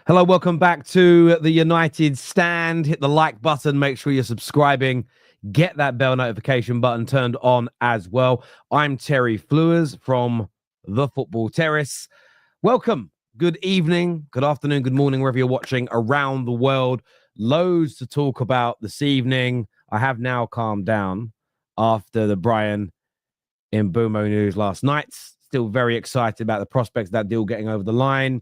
Hello, welcome back to the United Stand. Hit the like button, make sure you're subscribing, get that bell notification button turned on as well. I'm Terry Flewers from The Football Terrace. Welcome. Good evening, good afternoon, good morning, wherever you're watching around the world. Loads to talk about this evening. I have now calmed down after the Bryan Mbuemo news last night. Still very excited about the prospects of that deal getting over the line.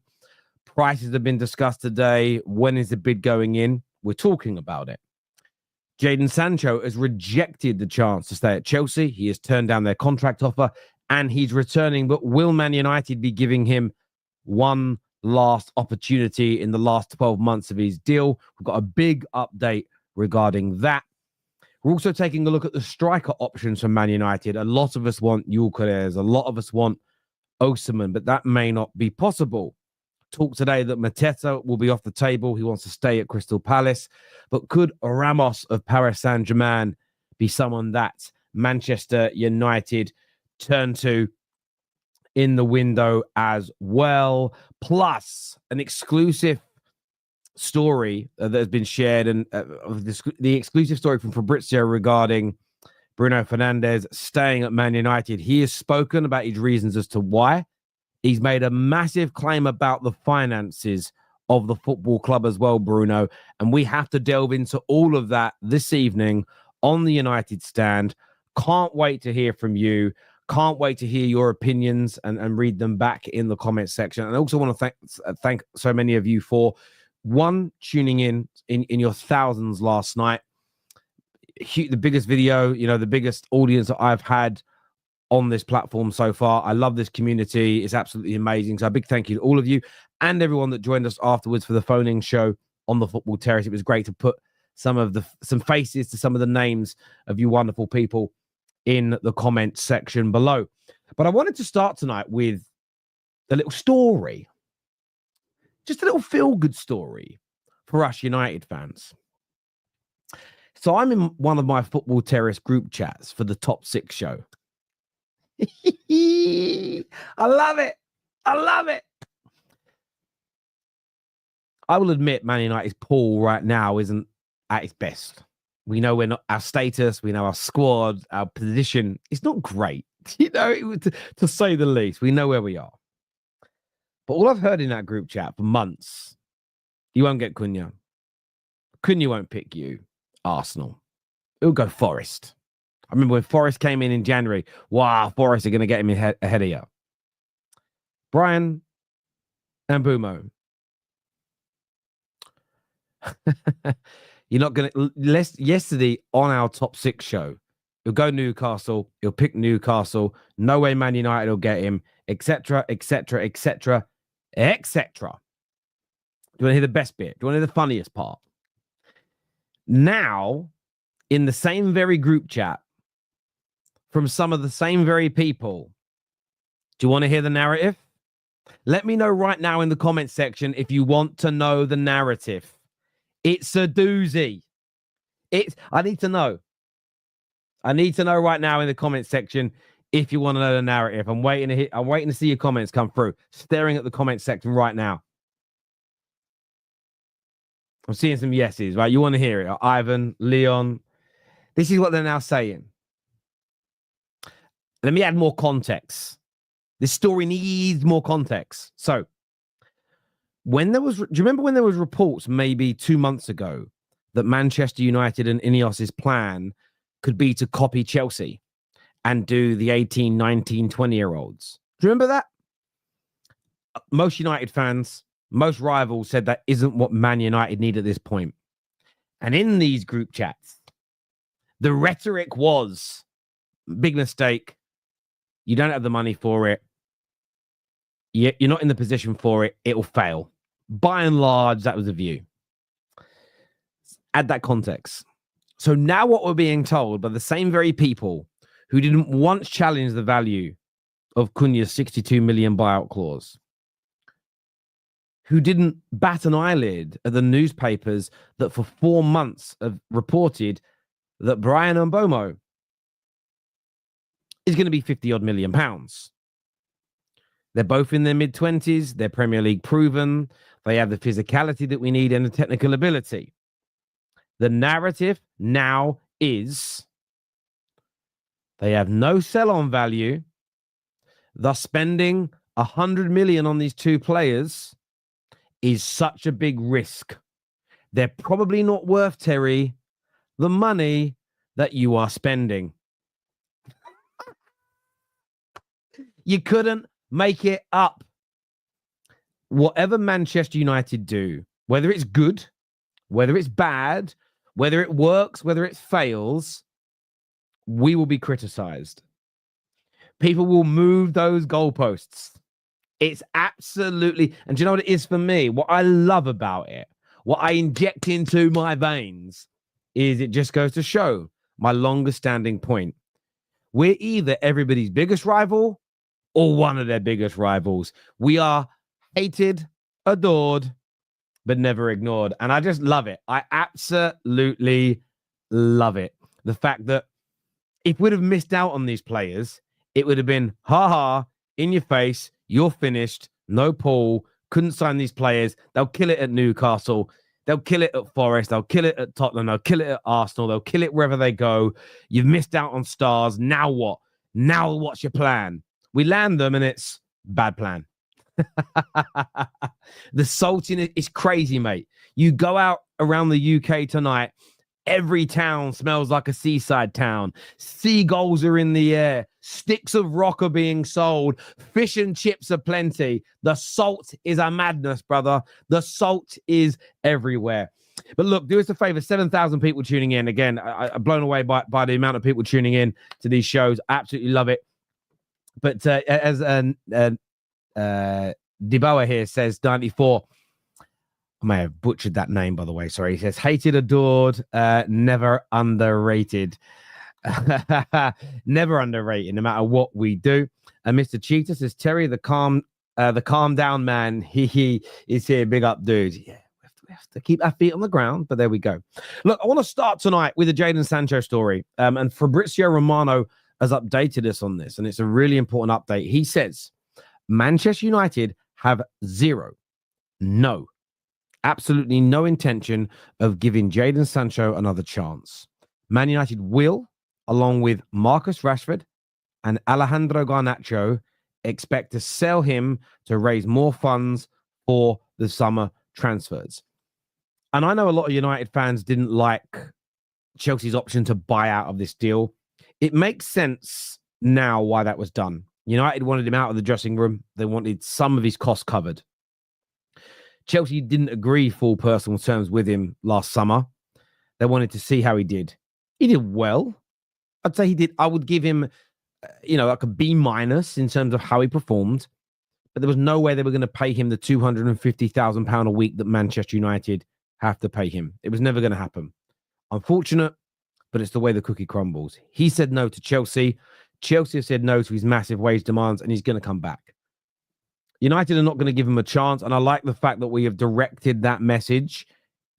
Prices have been discussed today. When is the bid going in? We're talking about it. Jadon Sancho has rejected the chance to stay at Chelsea. He has turned down their contract offer and he's returning. But will Man United be giving him one last opportunity in the last 12 months of his deal? We've got a big update regarding that. We're also taking a look at the striker options for Man United. A lot of us want Gyökeres. A lot of us want Osimhen, but that may not be possible. Talk today that Mateta will be off the table. He wants to stay at Crystal Palace. But could Ramos of Paris Saint-Germain be someone that Manchester United turn to in the window as well? Plus, an exclusive story that has been shared, and the exclusive story from Fabrizio regarding Bruno Fernandes staying at Man United. He has spoken about his reasons as to why. He's made a massive claim about the finances of the football club as well, Bruno. And we have to delve into all of that this evening on the United Stand. Can't wait to hear from you. Can't wait to hear your opinions and read them back in the comments section. And I also want to thank so many of you for, one, tuning in your thousands last night. The biggest video, the biggest audience that I've had on this platform so far. I love this community. It's absolutely amazing. So a big thank you to all of you and everyone that joined us afterwards for the phone-in show on the Football Terrace. It was great to put some faces to some of the names of you wonderful people in the comment section below. But I wanted to start tonight with a little story. Just a little feel-good story for us United fans. So I'm in one of my Football Terrace group chats for the Top 6 show. I love it. I love it. I will admit Man United's pool right now isn't at its best. We know we're not, our status, we know our squad, our position. It's not great, to say the least. We know where we are. But all I've heard in that group chat for months, you won't get Cunha. Cunha won't pick you. Arsenal. It'll go Forest. I remember when Forest came in January. Wow, Forest are going to get him ahead of you. Bryan and Mbuemo. You're not going to... Yesterday on our Top 6 show, he'll go Newcastle. He'll pick Newcastle. No way Man United will get him, etc., etc., etc., etc. Do you want to hear the best bit? Do you want to hear the funniest part? Now, in the same very group chat, from some of the same very people. Do you want to hear the narrative? Let me know right now in the comment section if you want to know the narrative. It's a doozy. I need to know. I need to know right now in the comment section if you want to know the narrative. I'm waiting to see your comments come through. Staring at the comment section right now. I'm seeing some yeses, right? You want to hear it? Ivan, Leon. This is what they're now saying. Let me add more context. This story needs more context. So, do you remember when there was reports maybe 2 months ago that Manchester United and Ineos's plan could be to copy Chelsea and do the 18, 19, 20-year-olds? Do you remember that? Most United fans, most rivals said that isn't what Man United need at this point. And in these group chats, the rhetoric was, big mistake. You don't have the money for it. You're not in the position for it. It will fail. By and large, that was the view. Add that context. So now what we're being told by the same very people who didn't once challenge the value of Cunha's 62 million buyout clause, who didn't bat an eyelid at the newspapers that for 4 months have reported that Bryan Mbuemo is going to be 50 odd million pounds. They're both in their mid-20s. They're Premier League proven. They have the physicality that we need and the technical ability. The narrative now is they have no sell-on value. Thus, spending 100 million on these two players is such a big risk. They're probably not worth, Terry, the money that you are spending. You couldn't make it up. Whatever Manchester United do, whether it's good, whether it's bad, whether it works, whether it fails, we will be criticized. People will move those goalposts. It's absolutely, and do you know what it is for me? What I love about it, what I inject into my veins, is it just goes to show my longest standing point. We're either everybody's biggest rival or one of their biggest rivals. We are hated, adored, but never ignored. And I just love it. I absolutely love it. The fact that if we'd have missed out on these players, it would have been, ha, in your face, you're finished, no Paul, couldn't sign these players. They'll kill it at Newcastle. They'll kill it at Forest. They'll kill it at Tottenham. They'll kill it at Arsenal. They'll kill it wherever they go. You've missed out on stars. Now what? Now what's your plan? We land them and it's bad plan. The saltiness is crazy, mate. You go out around the UK tonight, every town smells like a seaside town. Seagulls are in the air. Sticks of rock are being sold. Fish and chips are plenty. The salt is a madness, brother. The salt is everywhere. But look, do us a favor, 7,000 people tuning in. Again, I'm blown away by the amount of people tuning in to these shows. Absolutely love it. But as Deboa here says, 94. I may have butchered that name, by the way. Sorry. He says, hated, adored, never underrated. Never underrated, no matter what we do. And Mr. Cheetah says, Terry, the calm down man. He is here. Big up, dude. Yeah, we have to keep our feet on the ground, but there we go. Look, I want to start tonight with a Jadon Sancho story. And Fabrizio Romano has updated us on this, and it's a really important update. He says, Manchester United have absolutely no intention of giving Jadon Sancho another chance. Man United will, along with Marcus Rashford and Alejandro Garnacho, expect to sell him to raise more funds for the summer transfers. And I know a lot of United fans didn't like Chelsea's option to buy out of this deal. It makes sense now why that was done. United wanted him out of the dressing room. They wanted some of his costs covered. Chelsea didn't agree full personal terms with him last summer. They wanted to see how he did. He did well. I'd say he did. I would give him, like a B- in terms of how he performed. But there was no way they were going to pay him the £250,000 a week that Manchester United have to pay him. It was never going to happen. Unfortunate, but it's the way the cookie crumbles. He said no to Chelsea. Chelsea said no to his massive wage demands, and he's going to come back. United are not going to give him a chance, and I like the fact that we have directed that message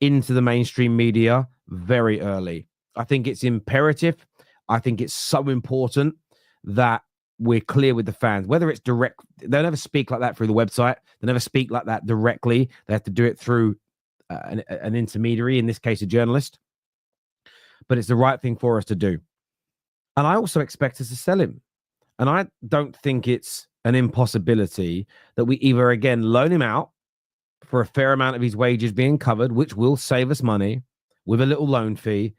into the mainstream media very early. I think it's imperative. I think it's so important that we're clear with the fans, whether it's direct. They'll never speak like that through the website. They never speak like that directly. They have to do it through an intermediary, in this case, a journalist. But it's the right thing for us to do. And I also expect us to sell him. And I don't think it's an impossibility that we either, again, loan him out for a fair amount of his wages being covered, which will save us money with a little loan fee,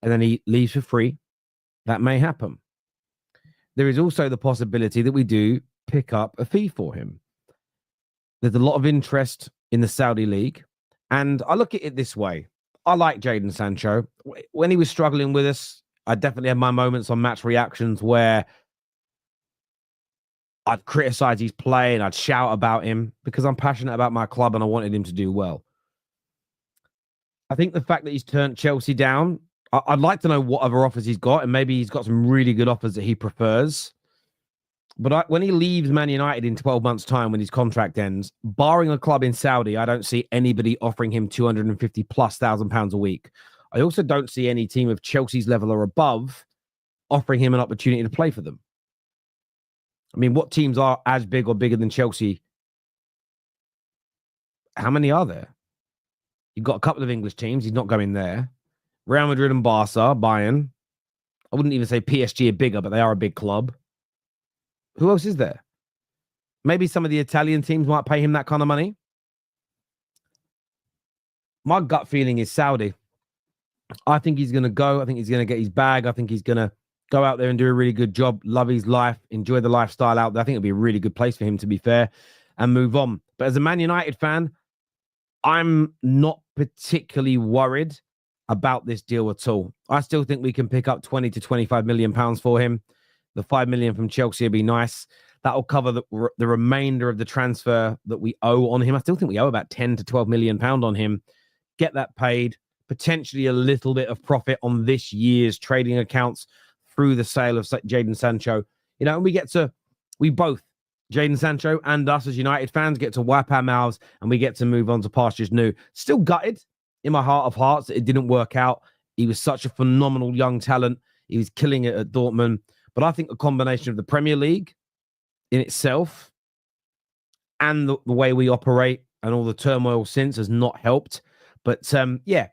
and then he leaves for free. That may happen. There is also the possibility that we do pick up a fee for him. There's a lot of interest in the Saudi League. And I look at it this way. I like Jadon Sancho. When he was struggling with us, I definitely had my moments on match reactions where I'd criticize his play and I'd shout about him because I'm passionate about my club and I wanted him to do well. I think the fact that he's turned Chelsea down, I'd like to know what other offers he's got, and maybe he's got some really good offers that he prefers. But when he leaves Man United in 12 months' time, when his contract ends, barring a club in Saudi, I don't see anybody offering him £250,000+ a week. I also don't see any team of Chelsea's level or above offering him an opportunity to play for them. I mean, what teams are as big or bigger than Chelsea? How many are there? You've got a couple of English teams. He's not going there. Real Madrid and Barca, Bayern. I wouldn't even say PSG are bigger, but they are a big club. Who else is there? Maybe some of the Italian teams might pay him that kind of money. My gut feeling is Saudi. I think he's going to go. I think he's going to get his bag. I think he's going to go out there and do a really good job, love his life, enjoy the lifestyle out there. I think it'll be a really good place for him, to be fair, and move on. But as a Man United fan, I'm not particularly worried about this deal at all. I still think we can pick up 20 to 25 million pounds for him. The 5 million from Chelsea would be nice. That'll cover the remainder of the transfer that we owe on him. I still think we owe about 10 to 12 million pound on him. Get that paid, potentially a little bit of profit on this year's trading accounts through the sale of Jadon Sancho. You know, and we both, Jadon Sancho and us as United fans, get to wipe our mouths and we get to move on to pastures new. Still gutted in my heart of hearts that it didn't work out. He was such a phenomenal young talent. He was killing it at Dortmund. But I think a combination of the Premier League in itself and the way we operate and all the turmoil since has not helped. But yeah,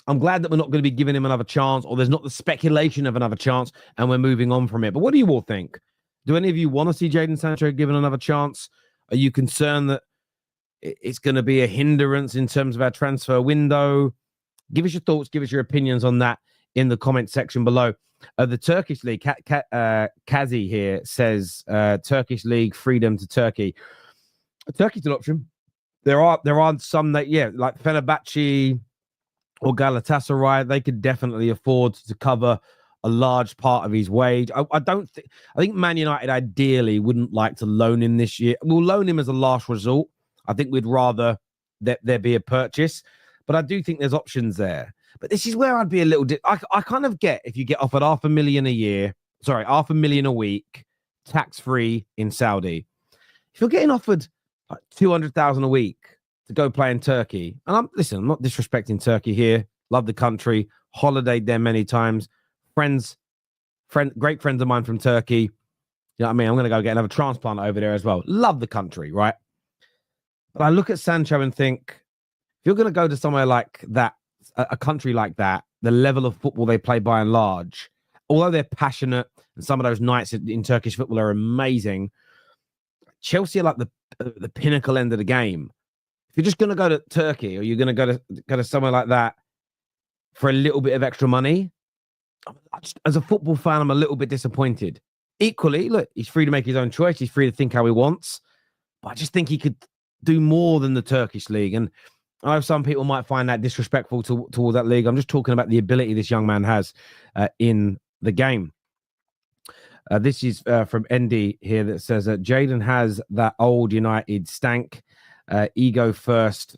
I'm glad that we're not going to be giving him another chance, or there's not the speculation of another chance, and we're moving on from it. But what do you all think? Do any of you want to see Jadon Sancho given another chance? Are you concerned that it's going to be a hindrance in terms of our transfer window? Give us your thoughts. Give us your opinions on that in the comment section below. The Turkish League, Kazi here says, Turkish League, freedom to Turkey. Turkey's an option. There are some that, yeah, like Fenerbahce or Galatasaray, they could definitely afford to cover a large part of his wage. I think Man United ideally wouldn't like to loan him this year. We'll loan him as a last resort. I think we'd rather that there be a purchase, but I do think there's options there. But this is where I'd be a little... I kind of get if you get offered $500,000 a year, sorry, $500,000 a week, tax-free in Saudi. If you're getting offered like $200,000 a week to go play in Turkey, and I'm not disrespecting Turkey here. Love the country, holidayed there many times. Great friends of mine from Turkey. You know what I mean? I'm going to go get another transplant over there as well. Love the country, right? But I look at Sancho and think, if you're going to go to somewhere like that, a country like that, the level of football they play by and large, although they're passionate, and some of those nights in Turkish football are amazing, Chelsea are like the pinnacle end of the game. If you're just going to go to Turkey, or you're going to go to somewhere like that for a little bit of extra money, as a football fan, I'm a little bit disappointed. Equally, look, he's free to make his own choice. He's free to think how he wants. But I just think he could do more than the Turkish league. And I know some people might find that disrespectful toward that league. I'm just talking about the ability this young man has in the game. This is from Andy here that says that Jadon has that old United stank. Ego first,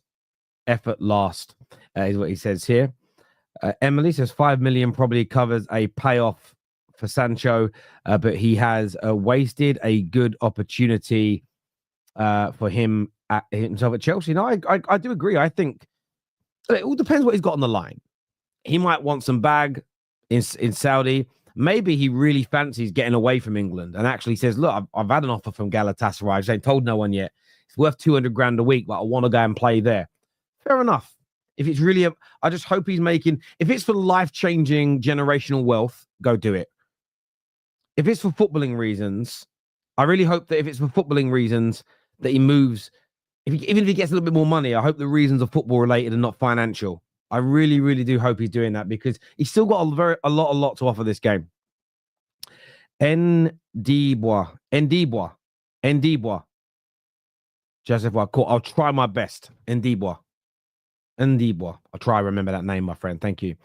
effort last, is what he says here. Emily says 5 million probably covers a payoff for Sancho, but he has wasted a good opportunity for himself at Chelsea. No, I do agree. I think it all depends what he's got on the line. He might want some bag in Saudi. Maybe he really fancies getting away from England and actually says, look, I've had an offer from Galatasaray. I just ain't told no one yet. It's worth 200 grand a week, but I want to go and play there. Fair enough. If it's really, I just hope he's making, if it's for life-changing generational wealth, go do it. If it's for footballing reasons, I really hope that if it's for footballing reasons that he moves, even if he gets a little bit more money, I hope the reasons are football related and not financial. I really, really do hope he's doing that because he's still got a lot to offer this game. Ndibois. Joseph, cool. I'll try my best. Ndibois. I'll try to remember that name, my friend. Thank you.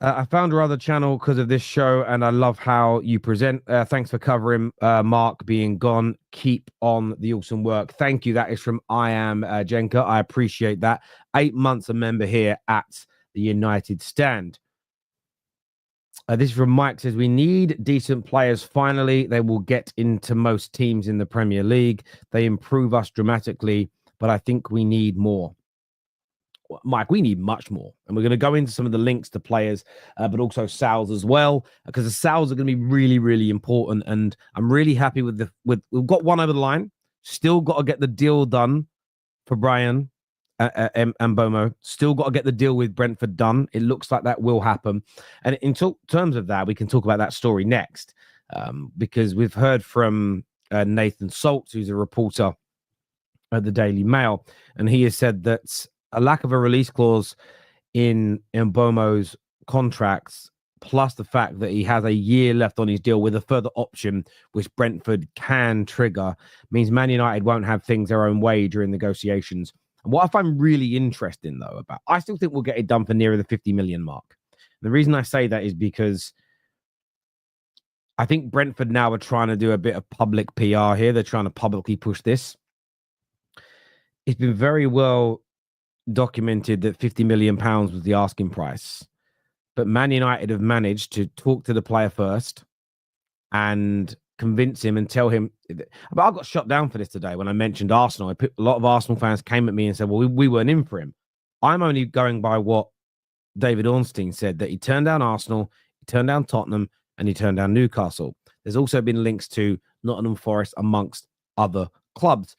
I found your other channel because of this show, and I love how you present. Thanks for covering Mark being gone. Keep on the awesome work. Thank you. That is from I Am Jenka. I appreciate that. 8 months a member here at the United Stand. This is from Mike. Says, we need decent players. Finally, they will get into most teams in the Premier League. They improve us dramatically, but I think we need more. Mike, we need much more. And we're going to go into some of the links to players, but also sales as well, because the sales are going to be really, really important. And I'm really happy with we've got one over the line. Still got to get the deal done for Bryan and Mbuemo. Still got to get the deal with Brentford done. It looks like that will happen. And in terms of that, we can talk about that story next, because we've heard from Nathan Saltz, who's a reporter at the Daily Mail, and he has said that a lack of a release clause in Mbuemo's contracts, plus the fact that he has a year left on his deal with a further option, which Brentford can trigger, means Man United won't have things their own way during negotiations. And what I find really interesting, though, I still think we'll get it done for nearer the 50 million mark. The reason I say that is because I think Brentford now are trying to do a bit of public PR here. They're trying to publicly push this. It's been very well documented that £50 million was the asking price. But Man United have managed to talk to the player first and convince him and tell him. But I got shot down for this today when I mentioned Arsenal. A lot of Arsenal fans came at me and said, well, we weren't in for him. I'm only going by what David Ornstein said, that he turned down Arsenal, he turned down Tottenham, and he turned down Newcastle. There's also been links to Nottingham Forest amongst other clubs.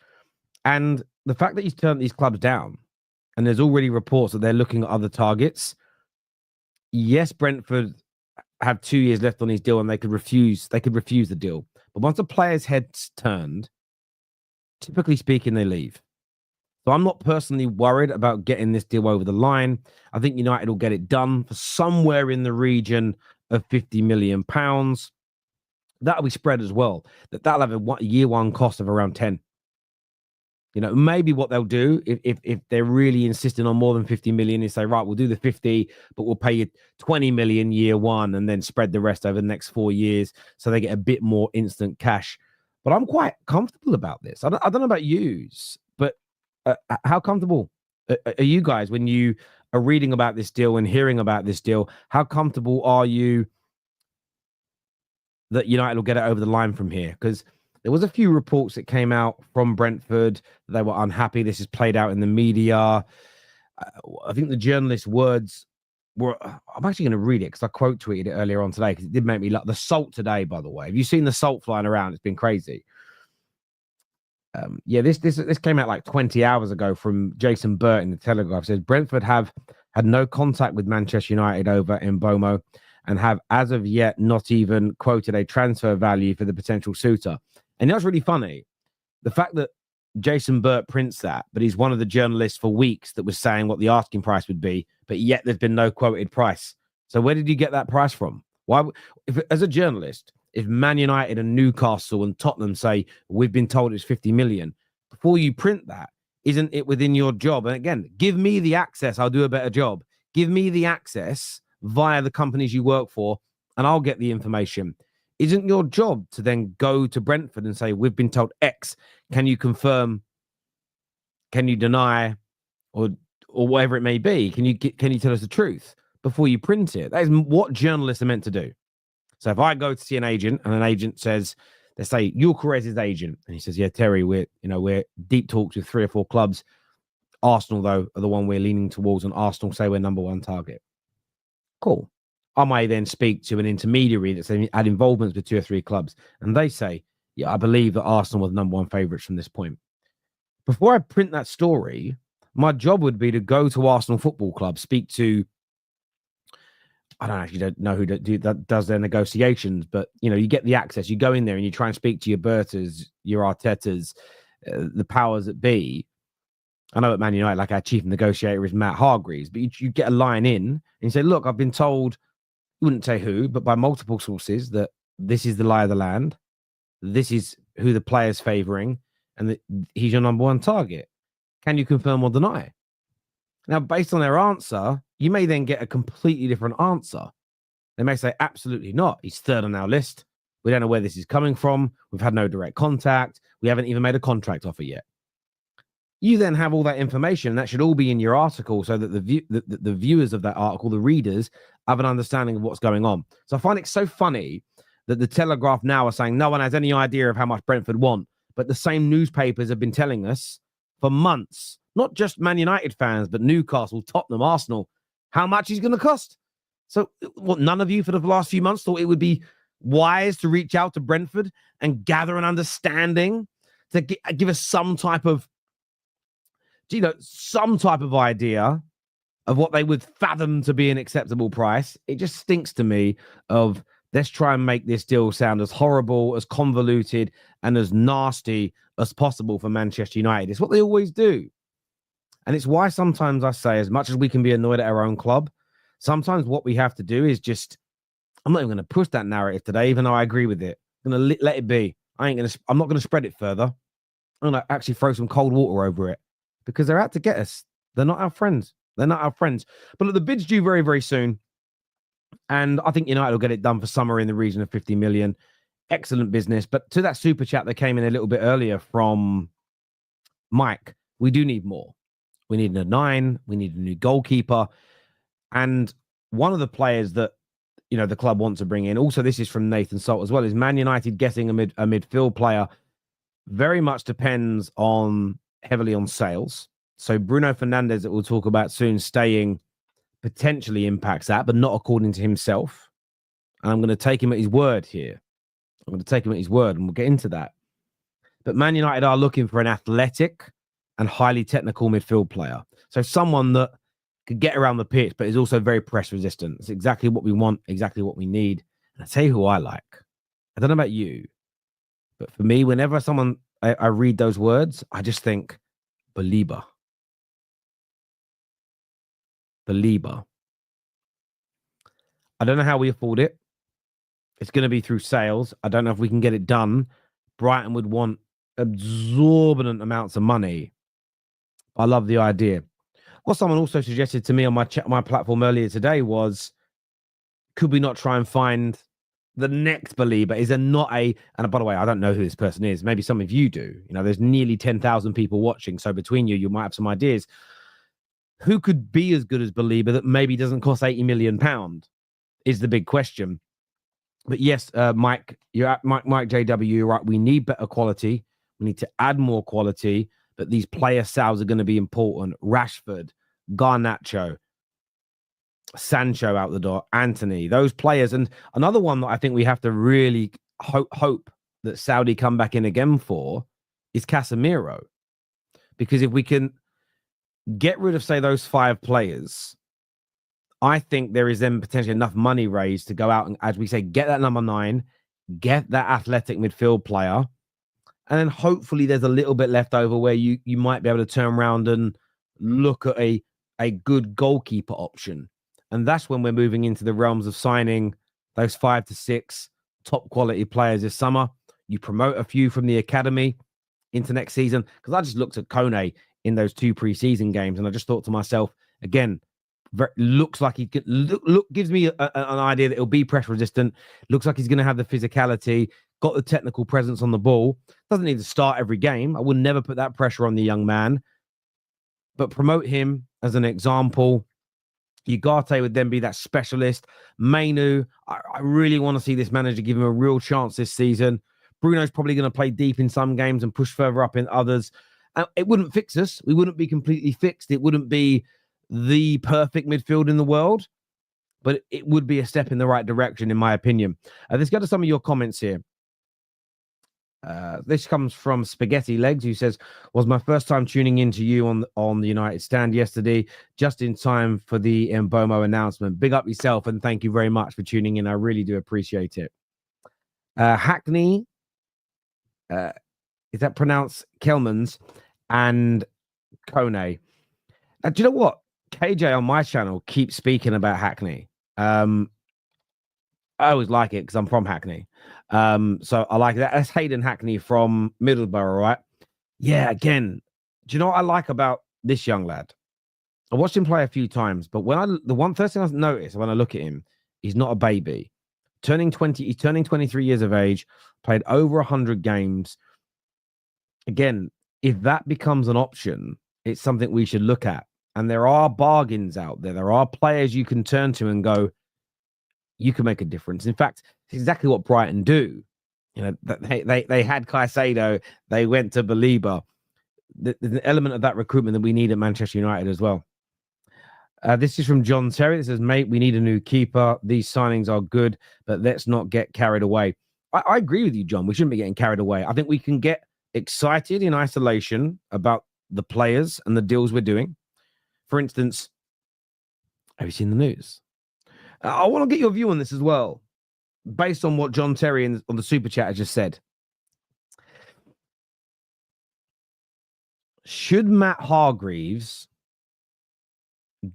And the fact that he's turned these clubs down, and there's already reports that they're looking at other targets. Yes, Brentford have 2 years left on his deal, and they could refuse the deal. But once a player's head's turned, typically speaking, they leave. So I'm not personally worried about getting this deal over the line. I think United will get it done for somewhere in the region of £50 million. That'll be spread as well. That'll have a year one cost of around 10. You know, maybe what they'll do if they're really insisting on more than 50 million is say, right, we'll do the 50, but we'll pay you 20 million year one and then spread the rest over the next 4 years so they get a bit more instant cash. But I'm quite comfortable about this. I don't know about yous, but how comfortable are you guys when you are reading about this deal and hearing about this deal? How comfortable are you that United will get it over the line from here? Because there was a few reports that came out from Brentford that they were unhappy. This is played out in the media. I think the journalist's words were... I'm actually going to read it because I quote tweeted it earlier on today because it did make me laugh. The salt today, by the way. Have you seen the salt flying around? It's been crazy. This came out like 20 hours ago from Jason Burt in the Telegraph. It says Brentford have had no contact with Manchester United over Mbuemo and have, as of yet, not even quoted a transfer value for the potential suitor. And that's really funny. The fact that Jason Burt prints that, but he's one of the journalists for weeks that was saying what the asking price would be, but yet there's been no quoted price. So where did you get that price from? Why, as a journalist, if Man United and Newcastle and Tottenham say, we've been told it's 50 million, before you print that, isn't it within your job? And again, give me the access, I'll do a better job. Give me the access via the companies you work for, and I'll get the information. Isn't your job to then go to Brentford and say, we've been told X, can you confirm, can you deny, or whatever it may be? Can you tell us the truth before you print it? That is what journalists are meant to do. So if I go to see an agent and an agent says, they say, you're Corez's agent. And he says, yeah, Terry, we're deep talks with 3 or 4 clubs. Arsenal, though, are the one we're leaning towards, and Arsenal say we're number 1 target. Cool. I may then speak to an intermediary that's had involvements with 2 or 3 clubs, and they say, yeah, I believe that Arsenal were the number 1 favourites from this point. Before I print that story, my job would be to go to Arsenal Football Club, speak to, I don't know who that does their negotiations, but, you get the access. You go in there and you try and speak to your Bertas, your Artetas, the powers that be. I know at Man United, like our chief negotiator is Matt Hargreaves, but you get a line in and you say, look, I've been told, you wouldn't say who, but by multiple sources, that this is the lie of the land. This is who the player's favouring, and that he's your number 1 target. Can you confirm or deny? Now, based on their answer, you may then get a completely different answer. They may say, absolutely not. He's 3rd on our list. We don't know where this is coming from. We've had no direct contact. We haven't even made a contract offer yet. You then have all that information, and that should all be in your article so that the viewers of that article, the readers, have an understanding of what's going on. So I find it so funny that the Telegraph now are saying no one has any idea of how much Brentford want, but the same newspapers have been telling us for months not just Man United fans, but Newcastle, Tottenham, Arsenal, how much he's going to cost. So what, none of you for the last few months thought it would be wise to reach out to Brentford and gather an understanding to give us some type of, some type of idea of what they would fathom to be an acceptable price. It just stinks to me of, let's try and make this deal sound as horrible, as convoluted, and as nasty as possible for Manchester United. It's what they always do. And it's why sometimes I say, as much as we can be annoyed at our own club, sometimes what we have to do is just, I'm not even going to push that narrative today, even though I agree with it. I'm going to let it be. I'm not going to spread it further. I'm going to actually throw some cold water over it because they're out to get us. They're not our friends. They're not our friends. But look, the bid's due very, very soon. And I think United will get it done for somewhere in the region of 50 million. Excellent business. But to that super chat that came in a little bit earlier from Mike, we do need more. We need a 9. We need a new goalkeeper. And one of the players that, the club wants to bring in, also this is from Nathan Salt as well, is Man United getting a midfield player very much depends heavily on sales. So Bruno Fernandes, that we'll talk about soon, staying potentially impacts that, but not according to himself. And I'm going to take him at his word here. I'm going to take him at his word, and we'll get into that. But Man United are looking for an athletic and highly technical midfield player. So someone that could get around the pitch, but is also very press resistant. It's exactly what we want, exactly what we need. And I'll tell you who I like. I don't know about you, but for me, whenever I read those words, I just think Belieber. Belieber. I don't know how we afford it. It's going to be through sales. I don't know if we can get it done. Brighton would want exorbitant amounts of money. I love the idea. What someone also suggested to me on my platform earlier today was, could we not try and find the next Belieber? Is there not and by the way, I don't know who this person is. Maybe some of you do. There's nearly 10,000 people watching. So between you might have some ideas. Who could be as good as Belieber that maybe doesn't cost £80 million is the big question. But yes, Mike, Mike JW, you're right. We need better quality. We need to add more quality. But these player sales are going to be important. Rashford, Garnacho, Sancho out the door, Anthony, those players. And another one that I think we have to really hope that Saudi come back in again for is Casemiro. Because if we can get rid of, say, those 5 players, I think there is then potentially enough money raised to go out and, as we say, get that number 9, get that athletic midfield player. And then hopefully there's a little bit left over where you might be able to turn around and look at a good goalkeeper option. And that's when we're moving into the realms of signing those 5 to 6 top quality players this summer. You promote a few from the academy into next season. Because I just looked at Kone in those 2 preseason games, and I just thought to myself, again, looks like he could gives me an idea that he'll be pressure resistant. Looks like he's going to have the physicality, got the technical presence on the ball. Doesn't need to start every game. I would never put that pressure on the young man, but promote him as an example. Ugarte would then be that specialist. Mainu, I really want to see this manager give him a real chance this season. Bruno's probably going to play deep in some games and push further up in others. It wouldn't fix us. We wouldn't be completely fixed. It wouldn't be the perfect midfield in the world, but it would be a step in the right direction, in my opinion. Let's go to some of your comments here. This comes from Spaghetti Legs, who says, was my first time tuning in to you on the United Stand yesterday, just in time for the Mbuemo announcement. Big up yourself, and thank you very much for tuning in. I really do appreciate it. Hackney, is that pronounced Kelmans, and Kone. Do you know what? KJ on my channel keeps speaking about Hackney. I always like it because I'm from Hackney. So I like that. That's Hayden Hackney from Middlesbrough, right? Yeah, again, do you know what I like about this young lad? I watched him play a few times, but first thing I noticed when I look at him, he's not a baby. He's turning 23 years of age, played over 100 games. Again, if that becomes an option, it's something we should look at. And there are bargains out there. There are players you can turn to and go, you can make a difference. In fact, it's exactly what Brighton do. They had Caicedo. They went to Belieber. there's an element of that recruitment that we need at Manchester United as well. This is from John Terry. It says, mate, we need a new keeper. These signings are good, but let's not get carried away. I agree with you, John. We shouldn't be getting carried away. I think we can get excited in isolation about the players and the deals we're doing. For instance, have you seen the news? I want to get your view on this as well, based on what John Terry on the Super Chat has just said. Should Matt Hargreaves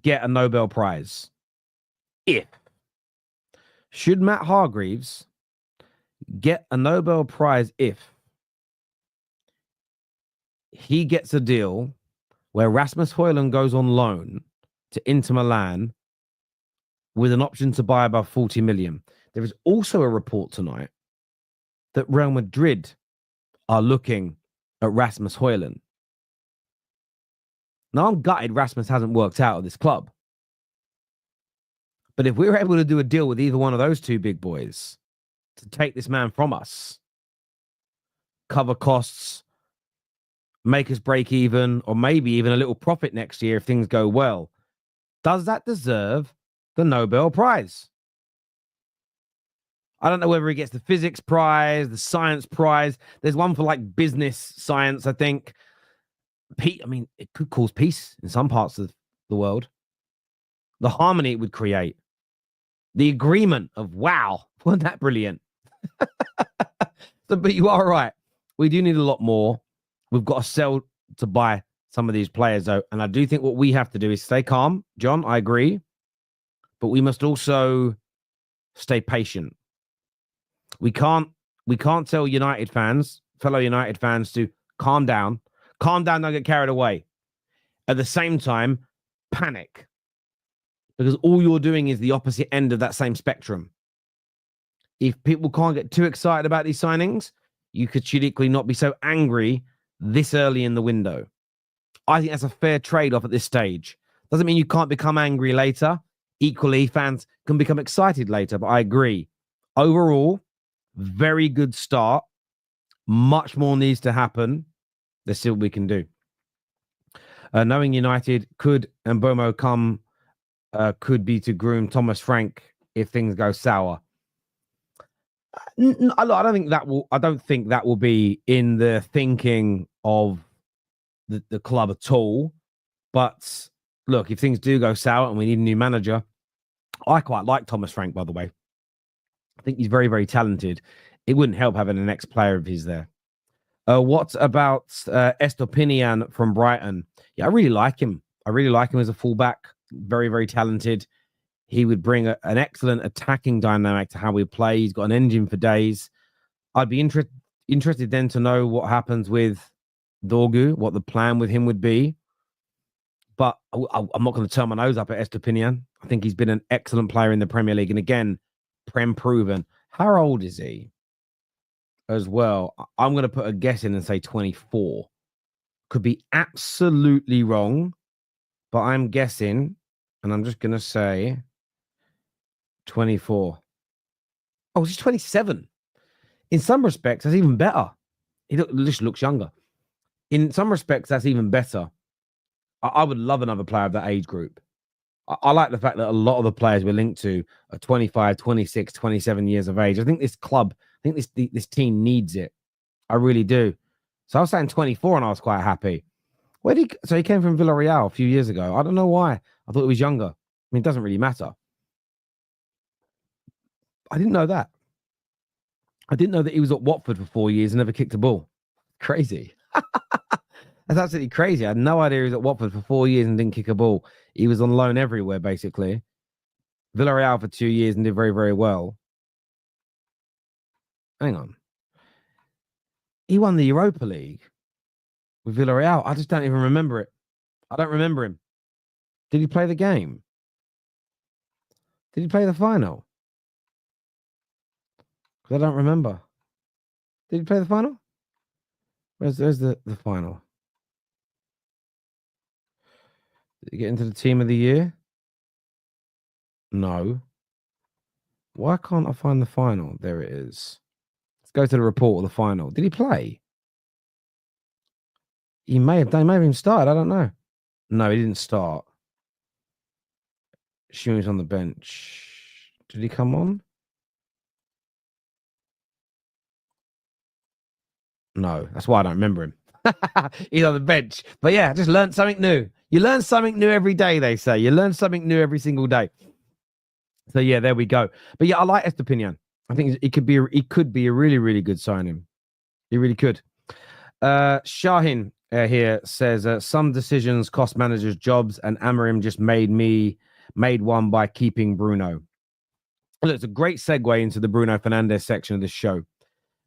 get a Nobel Prize? Should Matt Hargreaves get a Nobel Prize if he gets a deal where Rasmus Højlund goes on loan to Inter Milan with an option to buy above 40 million? There is also a report tonight that Real Madrid are looking at Rasmus Højlund. Now, I'm gutted Rasmus hasn't worked out at this club. But if we were able to do a deal with either one of those two big boys to take this man from us, cover costs, make us break even, or maybe even a little profit next year if things go well, does that deserve the Nobel Prize? I don't know whether he gets the physics prize, the science prize. There's one for like business science, I think. I mean, it could cause peace in some parts of the world. The harmony it would create. The agreement of, wow, wasn't that brilliant? But you are right. We do need a lot more. We've got to sell to buy some of these players, though. And I do think what we have to do is stay calm. John, I agree. But we must also stay patient. We can't tell United fans, fellow United fans, to calm down. Calm down, don't get carried away. At the same time, panic. Because all you're doing is the opposite end of that same spectrum. If people can't get too excited about these signings, you could strategically not be so angry this early in the window. I think that's a fair trade-off at this stage. Doesn't mean you can't become angry later. Equally, fans can become excited later, but I agree. Overall, very good start. Much more needs to happen. Let's see what we can do. Knowing United, could Mbuemo come, could be to groom Thomas Frank if things go sour. I don't think that will be in the thinking of the club at all. But look, if things do go sour and we need a new manager, I quite like Thomas Frank, by the way. I think he's very, very talented. It wouldn't help having an ex-player of his there. What about Estopinian from Brighton? Yeah, I really like him. I really like him as a fullback. Very, very talented. He would bring an excellent attacking dynamic to how we play. He's got an engine for days. I'd be interested then to know what happens with Dorgu, what the plan with him would be. But I'm not going to turn my nose up at Estopinian. I think he's been an excellent player in the Premier League. And again, Prem proven. How old is he? As well, I'm going to put a guess in and say 24. Could be absolutely wrong, but I'm guessing, and I'm just going to say 24. Oh, he's 27. In some respects, that's even better. He just looks younger. In some respects, that's even better. I would love another player of that age group. I like the fact that a lot of the players we're linked to are 25, 26, 27 years of age. I think this club, this team needs it. I really do. So I was saying 24 and I was quite happy. So he came from Villarreal a few years ago. I don't know why. I thought he was younger. I mean, it doesn't really matter. I didn't know that. I didn't know that he was at Watford for 4 years and never kicked a ball. Crazy. That's absolutely crazy. I had no idea he was at Watford for 4 years and didn't kick a ball. He was on loan everywhere, basically. Villarreal for 2 years and did very, very well. Hang on. He won the Europa League with Villarreal. I just don't even remember it. I don't remember him. Did he play the game? Did he play the final? Because I don't remember. Did he play the final? Where's the final? Did he get into the team of the year? No. Why can't I find the final? There it is. Let's go to the report of the final. Did he play? He may have done. He may have even started. I don't know. No, he didn't start. Shumi's on the bench. Did he come on? No, that's why I don't remember him. He's on the bench. But yeah, just learned something new. You learn something new every day, they say. You learn something new every single day. So yeah, there we go. But yeah, I like Estepinian. I think it could be a really, really good signing. He really could. Shahin here says some decisions cost managers jobs, and Amorim just made one by keeping Bruno. Look, it's a great segue into the Bruno Fernandes section of this show.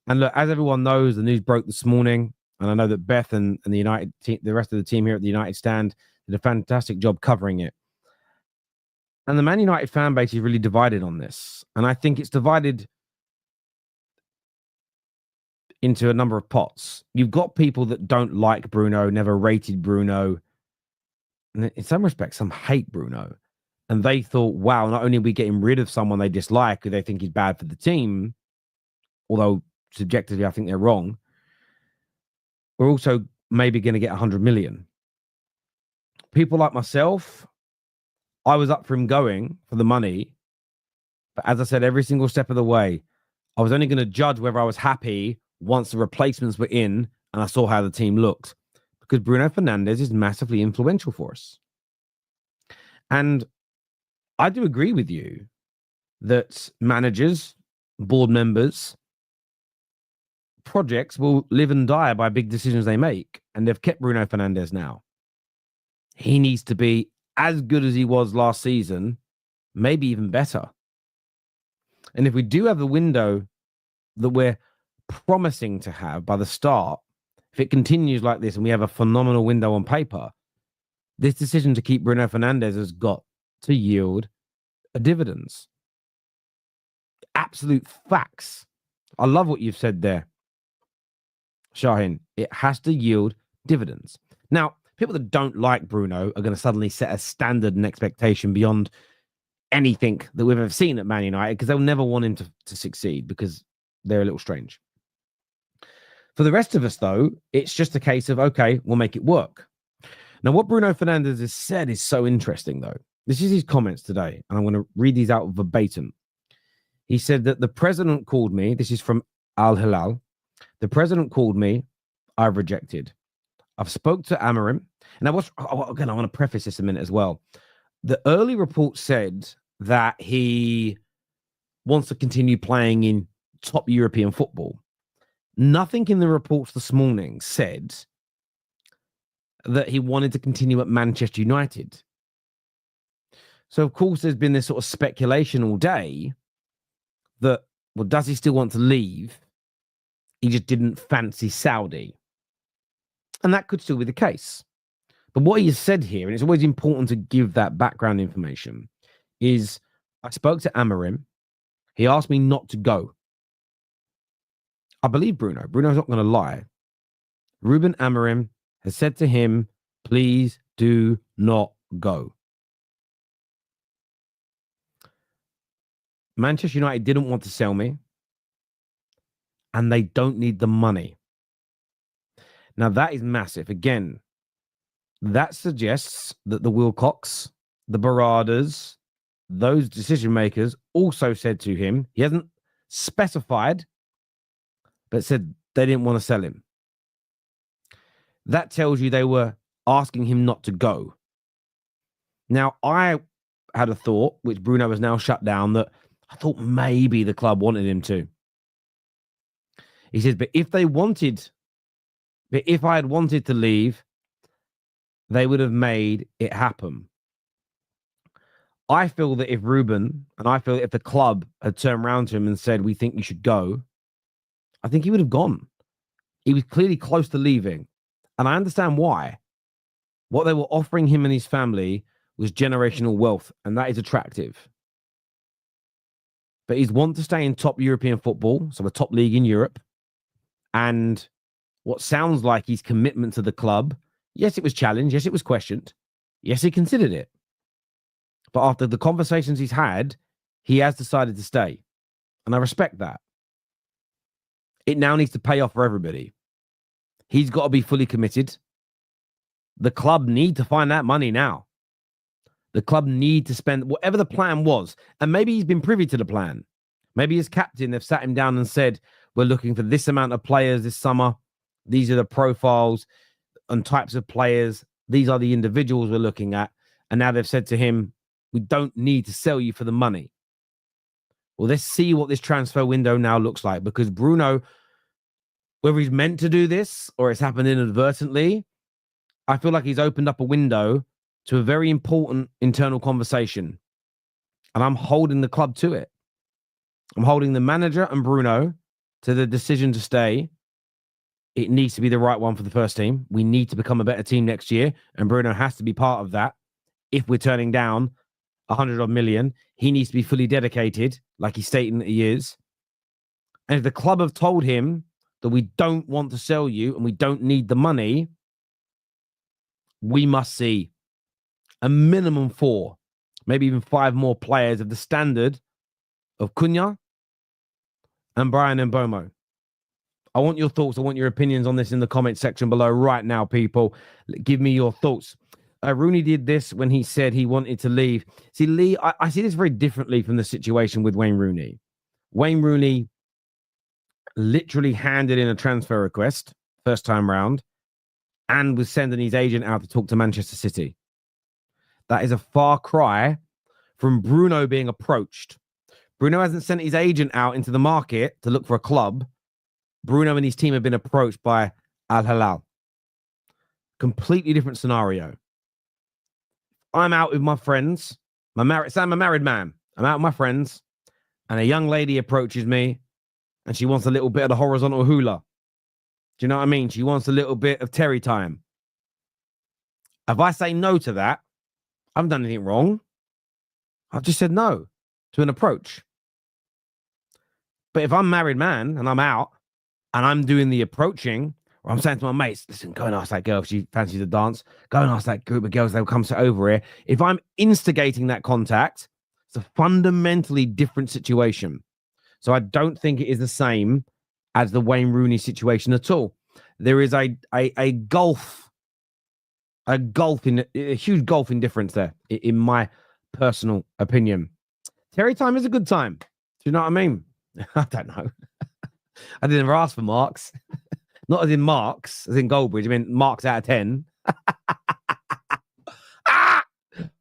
And look, as everyone knows, the news broke this morning, and I know that Beth and the United team, the rest of the team here at the United Stand, did a fantastic job covering it. And the Man United fan base is really divided on this, and I think it's divided into a number of pots. You've got people that don't like Bruno, never rated Bruno, and in some respects, some hate Bruno. And they thought, wow, not only are we getting rid of someone they dislike who they think is bad for the team, although subjectively I think they're wrong, we're also maybe going to get 100 million. People like myself, I was up for him going for the money. But as I said, every single step of the way, I was only going to judge whether I was happy once the replacements were in and I saw how the team looked. Because Bruno Fernandes is massively influential for us. And I do agree with you that managers, board members, projects will live and die by big decisions they make. And they've kept Bruno Fernandes now. He needs to be as good as he was last season, maybe even better. And if we do have the window that we're promising to have by the start, if it continues like this and we have a phenomenal window on paper, this decision to keep Bruno Fernandes has got to yield a dividends. Absolute facts. I love what you've said there, Shahin. It has to yield dividends. Now, people that don't like Bruno are going to suddenly set a standard and expectation beyond anything that we've ever seen at Man United because they'll never want him to succeed because they're a little strange. For the rest of us, though, it's just a case of, okay, we'll make it work. Now, what Bruno Fernandes has said is so interesting, though. This is his comments today, and I'm going to read these out verbatim. He said that the president called me. This is from Al Hilal. The president called me. I've rejected. I've spoke to Amorim. And again, I want to preface this a minute as well. The early report said that he wants to continue playing in top European football. Nothing in the reports this morning said that he wanted to continue at Manchester United. So, of course, there's been this sort of speculation all day that, well, does he still want to leave? He just didn't fancy Saudi. And that could still be the case. But what he has said here, and it's always important to give that background information, is I spoke to Amorim. He asked me not to go. I believe Bruno. Bruno's not going to lie. Ruben Amorim has said to him, please do not go. Manchester United didn't want to sell me, and they don't need the money. Now, that is massive. Again, that suggests that the Wilcox, the Baradas, those decision makers also said to him, he hasn't specified, but said they didn't want to sell him. That tells you they were asking him not to go. Now, I had a thought, which Bruno has now shut down, that I thought maybe the club wanted him to. He says, but if I had wanted to leave, they would have made it happen. I feel that if Ruben, and I feel that if the club had turned around to him and said, we think you should go, I think he would have gone. He was clearly close to leaving. And I understand why. What they were offering him and his family was generational wealth, and that is attractive. But he's want to stay in top European football, so the top league in Europe, and what sounds like his commitment to the club. Yes, it was challenged. Yes, it was questioned. Yes, he considered it. But after the conversations he's had, he has decided to stay. And I respect that. It now needs to pay off for everybody. He's got to be fully committed. The club need to find that money now. The club need to spend whatever the plan was. And maybe he's been privy to the plan. Maybe his captain, they've sat him down and said, we're looking for this amount of players this summer. These are the profiles and types of players. These are the individuals we're looking at. And now they've said to him, we don't need to sell you for the money. Well, let's see what this transfer window now looks like, because Bruno, whether he's meant to do this or it's happened inadvertently, I feel like he's opened up a window to a very important internal conversation. And I'm holding the club to it. I'm holding the manager and Bruno to the decision to stay. It needs to be the right one for the first team. We need to become a better team next year, and Bruno has to be part of that. If we're turning down 100 odd million, he needs to be fully dedicated, like he's stating that he is. And if the club have told him that we don't want to sell you and we don't need the money, we must see a minimum 4, maybe even 5 more players of the standard of Cunha and Bryan and Mbuemo. I want your thoughts. I want your opinions on this in the comment section below right now, people. Give me your thoughts. Rooney did this when he said he wanted to leave. See, Lee, I see this very differently from the situation with Wayne Rooney. Wayne Rooney literally handed in a transfer request first time round and was sending his agent out to talk to Manchester City. That is a far cry from Bruno being approached. Bruno hasn't sent his agent out into the market to look for a club. Bruno and his team have been approached by Al Hilal. Completely different scenario. I'm out with my friends. I'm a married man. I'm out with my friends, and a young lady approaches me, and she wants a little bit of the horizontal hula. Do you know what I mean? She wants a little bit of Terry time. If I say no to that, I haven't done anything wrong. I've just said no to an approach. But if I'm a married man and I'm out and I'm doing the approaching, or I'm saying to my mates, listen, go and ask that girl if she fancies a dance. Go and ask that group of girls, they'll come sit over here. If I'm instigating that contact, it's a fundamentally different situation. So I don't think it is the same as the Wayne Rooney situation at all. There is a huge gulfing difference there, in my personal opinion. Terry time is a good time. Do you know what I mean? I don't know. I didn't ever ask for marks. Not as in marks, as in Goldbridge. I mean, marks out of 10.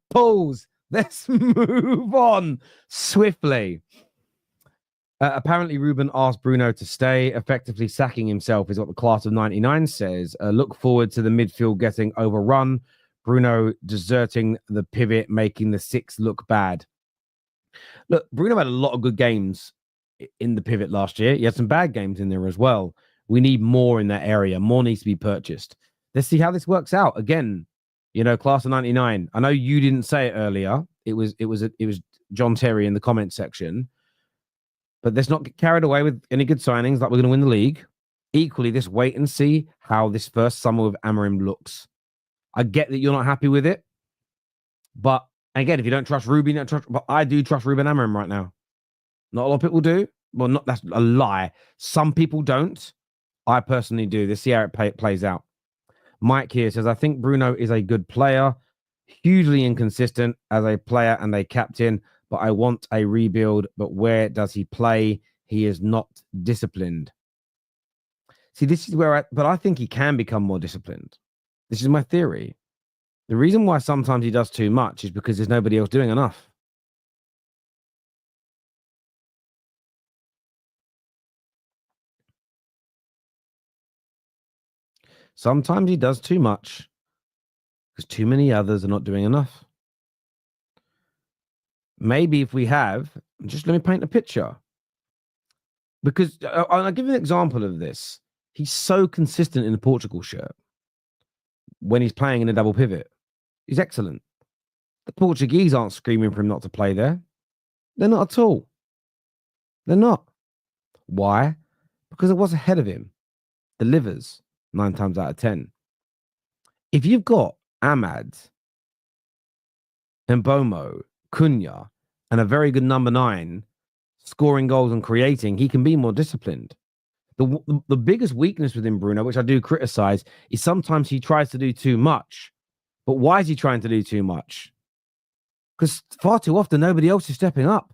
Pause. Let's move on swiftly. Apparently, Ruben asked Bruno to stay, effectively sacking himself, is what the class of 99 says. Look forward to the midfield getting overrun. Bruno deserting the pivot, making the 6 look bad. Look, Bruno had a lot of good games in the pivot last year. He had some bad games in there as well. We need more in that area. More needs to be purchased. Let's see how this works out. Again, you know, class of 99. I know you didn't say it earlier. It was John Terry in the comment section. But let's not get carried away with any good signings like we're going to win the league. Equally, let's wait and see how this first summer with Amorim looks. I get that you're not happy with it. But again, if you don't trust Ruben, you don't trust, but I do trust Ruben Amorim right now. Not a lot of people do. Well, not that's a lie. Some people don't. I personally do. Let's see how it plays out. Mike here says, I think Bruno is a good player, hugely inconsistent as a player and a captain, but I want a rebuild. But where does he play? He is not disciplined. See, this is where but I think he can become more disciplined. This is my theory. The reason why sometimes he does too much is because there's nobody else doing enough. Sometimes he does too much because too many others are not doing enough. Maybe if we have, just let me paint a picture. Because I'll give you an example of this. He's so consistent in the Portugal shirt when he's playing in a double pivot. He's excellent. The Portuguese aren't screaming for him not to play there. They're not at all. They're not. Why? Because it was ahead of him. Delivers 9 times out of 10. If you've got Ahmad, Mbuemo, Cunha, and a very good number 9 scoring goals and creating, he can be more disciplined. The biggest weakness within Bruno, which I do criticize, is sometimes he tries to do too much. But why is he trying to do too much? Because far too often, nobody else is stepping up.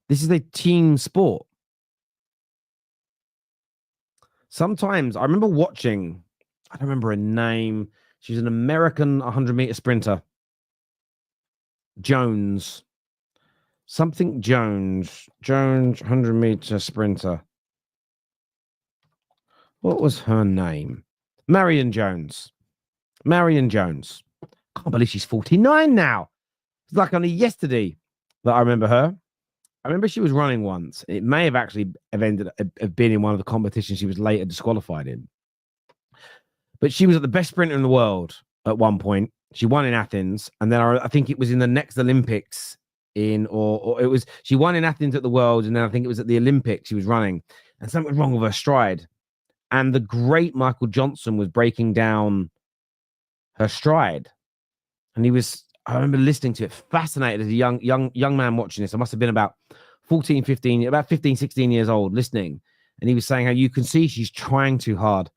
This is a team sport. Sometimes, I remember watching, I don't remember her name. She's an American 100-meter sprinter. Jones. Something Jones. Jones, 100-meter sprinter. What was her name? Marion Jones. Marion Jones. I can't believe she's 49 now. It's like only yesterday that I remember her. I remember she was running once. It may have actually ended up being in one of the competitions she was later disqualified in. But she was the best sprinter in the world at one point. She won in Athens. And then I think it was in the next Olympics or it was, she won in Athens at the World. And then I think it was at the Olympics she was running. And something was wrong with her stride. And the great Michael Johnson was breaking down her stride. And I remember listening to it, fascinated as a young man watching this. I must have been about 15, 16 years old listening. And he was saying how you can see she's trying too hard.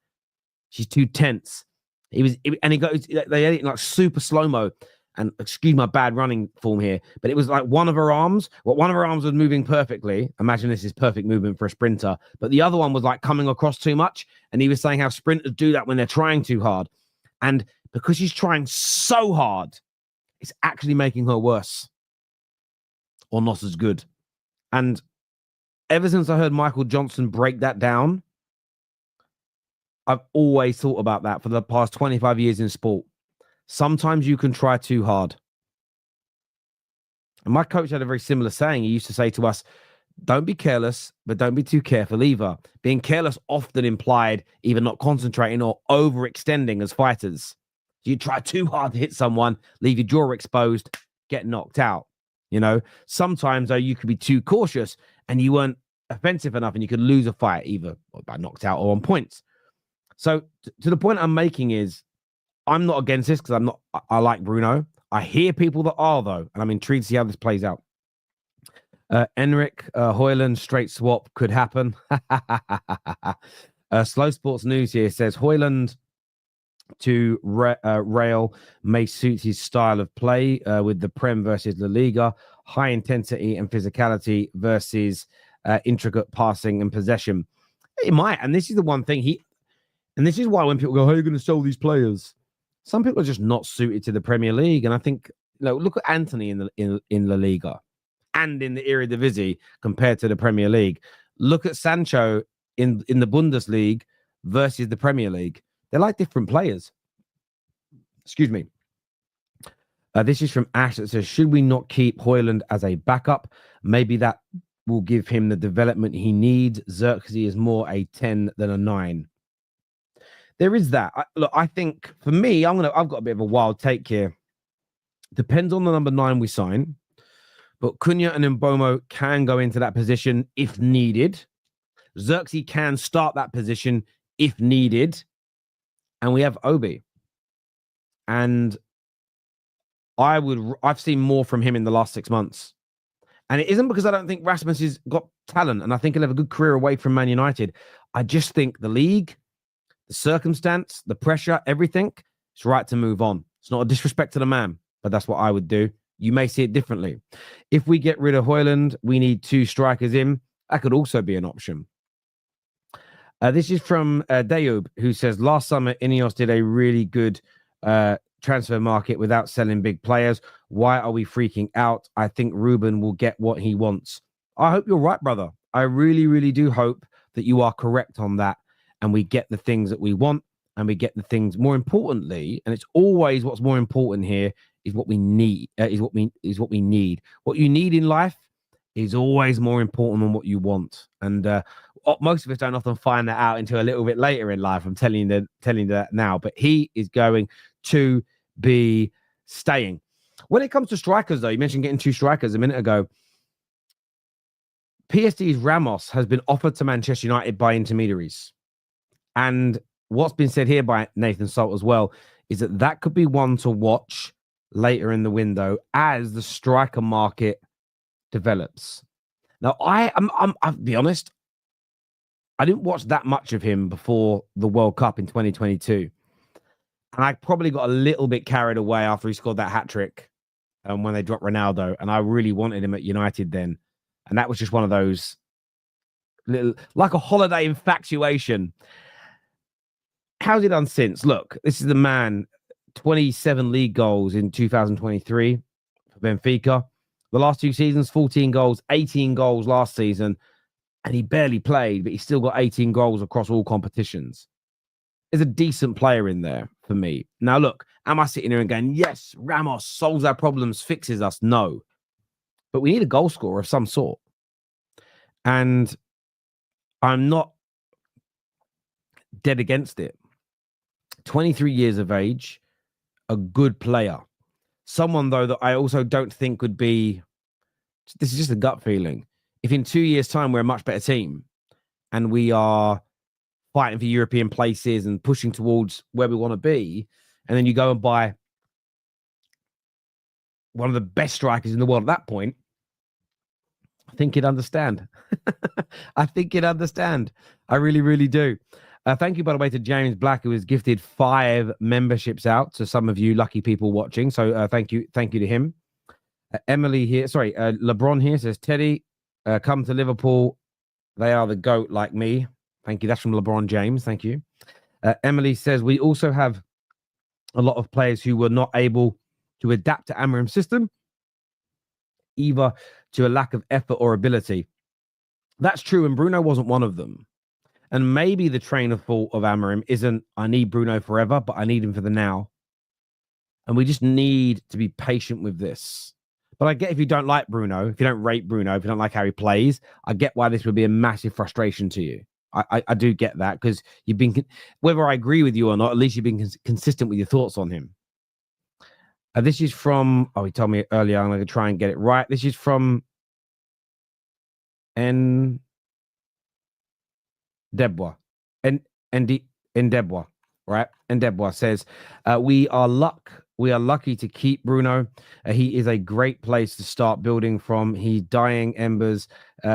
She's too tense. They edit in like super slow-mo. And excuse my bad running form here, but it was like one of her arms was moving perfectly. Imagine this is perfect movement for a sprinter, but the other one was like coming across too much. And he was saying how sprinters do that when they're trying too hard. And because she's trying so hard, it's actually making her worse or not as good. And ever since I heard Michael Johnson break that down, I've always thought about that for the past 25 years in sport. Sometimes you can try too hard. And my coach had a very similar saying. He used to say to us, don't be careless, but don't be too careful either. Being careless often implied either not concentrating or overextending as fighters. You try too hard to hit someone, leave your jaw exposed, get knocked out. You know, sometimes though, you could be too cautious and you weren't offensive enough and you could lose a fight either by knocked out or on points. So to the point I'm making is, I'm not against this because I like Bruno. I hear people that are, though, and I'm intrigued to see how this plays out. Enric Højlund straight swap could happen. Slow Sports News here says Højlund to Real may suit his style of play with the Prem versus La Liga, high intensity and physicality versus intricate passing and possession. It might, and this is the one thing and this is why when people go, how are you going to sell these players? Some people are just not suited to the Premier League. And I think, look at Anthony in La Liga and in the Eredivisie compared to the Premier League. Look at Sancho in the Bundesliga versus the Premier League. They're like different players. Excuse me. This is from Ash that says, should we not keep Højlund as a backup? Maybe that will give him the development he needs. Xerxes is more a 10 than a 9. There is that. I think for me, I've got a bit of a wild take here. Depends on the number 9 we sign, but Cunha and Mbuemo can go into that position if needed. Xerxes can start that position if needed, and we have Obi. And I've seen more from him in the last 6 months, and it isn't because I don't think Rasmus has got talent, and I think he'll have a good career away from Man United. I just think the league, the circumstance, the pressure, everything, it's right to move on. It's not a disrespect to the man, but that's what I would do. You may see it differently. If we get rid of Højlund, we need 2 strikers in. That could also be an option. This is from Dayub, who says, last summer, Ineos did a really good transfer market without selling big players. Why are we freaking out? I think Ruben will get what he wants. I hope you're right, brother. I really, really do hope that you are correct on that. And we get the things that we want, and we get the things more importantly, and it's always what's more important here is what we need. Is what we need. What you need in life is always more important than what you want. And most of us don't often find that out until a little bit later in life. I'm telling you that now. But he is going to be staying. When it comes to strikers, though, you mentioned getting 2 strikers a minute ago. PSG's Ramos has been offered to Manchester United by intermediaries. And what's been said here by Nathan Salt as well is that could be one to watch later in the window as the striker market develops. Now, I'll be honest, I didn't watch that much of him before the World Cup in 2022. And I probably got a little bit carried away after he scored that hat-trick when they dropped Ronaldo. And I really wanted him at United then. And that was just one of those little, like a holiday infatuation. How's he done since? Look, this is the man, 27 league goals in 2023 for Benfica. The last 2 seasons, 14 goals, 18 goals last season. And he barely played, but he still got 18 goals across all competitions. There's a decent player in there for me. Now, look, am I sitting here and going, yes, Ramos solves our problems, fixes us? No. But we need a goal scorer of some sort. And I'm not dead against it. 23 years of age, a good player. Someone, though, that I also don't think would be, this is just a gut feeling. If in 2 years' time we're a much better team and we are fighting for European places and pushing towards where we want to be, and then you go and buy one of the best strikers in the world at that point, I think you'd understand. I think you'd understand. I really, really do. Thank you, by the way, to James Black, who has gifted 5 memberships out to some of you lucky people watching. So thank you to him. Emily here, LeBron here says, Teddy, come to Liverpool. They are the GOAT like me. Thank you. That's from LeBron James. Thank you. Emily says, we also have a lot of players who were not able to adapt to Amorim's system, either to a lack of effort or ability. That's true, and Bruno wasn't one of them. And maybe the train of thought of Amorim isn't, I need Bruno forever, but I need him for the now. And we just need to be patient with this. But I get if you don't like Bruno, if you don't rate Bruno, if you don't like how he plays, I get why this would be a massive frustration to you. I do get that, because you've been, whether I agree with you or not, at least you've been consistent with your thoughts on him. This is from, he told me earlier, I'm going to try and get it right. This is from Ndebwa. Ndebwa, right? Ndebwa says, we are lucky to keep Bruno. He is a great place to start building from. His dying embers